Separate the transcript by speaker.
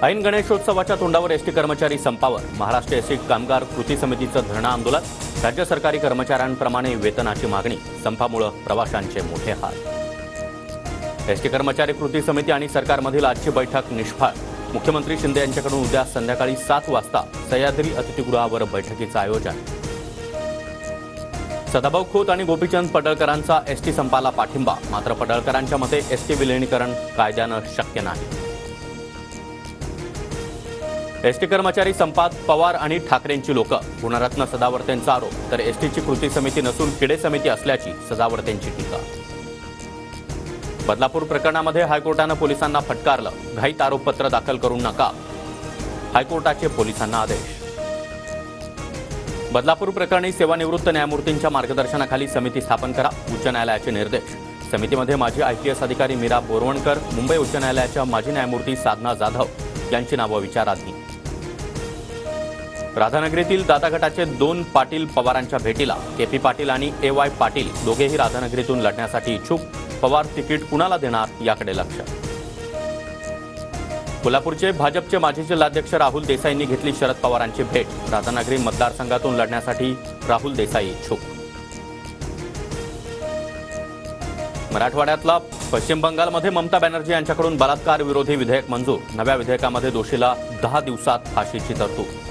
Speaker 1: ऐन गणेशोत्सवाच्या तोंडावर एसटी कर्मचारी संपावर. महाराष्ट्र एसटी कामगार कृती समितीचं धरणं आंदोलन. राज्य सरकारी कर्मचाऱ्यांप्रमाणे वेतनाची मागणी. संपामुळे प्रवाशांचे मोठे हाल. एसटी कर्मचारी कृती समिती आणि सरकारमधील आजची बैठक निष्फळ. मुख्यमंत्री शिंदे यांच्याकडून उद्या संध्याकाळी 7 वाजता सह्याद्री अतिथीगृहावर बैठकीचं आयोजन. सदाभाऊ खोत आणि गोपीचंद पडळकरांचा एसटी संपाला पाठिंबा. मात्र पडळकरांच्या मते एसटी विलीनीकरण कायद्यानं शक्य नाही. एसटी कर्मचारी संपात पवार आणि ठाकरेंची लोक. गुणरत्न सदावर्तेंचा आरोप. तर एसटीची कृती समिती नसून किडे समिती असल्याची सदावर्तेंची टीका. बदलापूर प्रकरणामध्ये हायकोर्टानं पोलिसांना फटकारलं. घाईत आरोपपत्र दाखल करून नकार. हायकोर्टाचे पोलिसांना आदेश. बदलापूर प्रकरणी सेवानिवृत्त न्यायमूर्तींच्या मार्गदर्शनाखाली समिती स्थापन करा. उच्च न्यायालयाचे निर्देश. समितीमध्ये माजी IPS अधिकारी मीरा बोरवणकर, मुंबई उच्च न्यायालयाच्या माजी न्यायमूर्ती साधना जाधव यांची नावं विचाराधीन. राधानगरीतील दादा गटाचे 2 पाटील पवारांच्या भेटीला. KP पाटील आणि AY पाटील दोघेही राधानगरीतून लढण्यासाठी इच्छुक. पवार तिकीट कुणाला देणार याकडे लक्ष. कोल्हापूरचे भाजपचे माजी जिल्हाध्यक्ष राहुल देसाईंनी घेतली शरद पवारांची भेट. राधानगरी मतदारसंघातून लढण्यासाठी राहुल देसाई इच्छुक. मराठवाड्यातला पश्चिम बंगालमध्ये ममता बॅनर्जी यांच्याकडून बलात्कार विरोधी विधेयक मंजूर. नव्या विधेयकामध्ये दोषीला 10 दिवसात फाशीची तरतूद.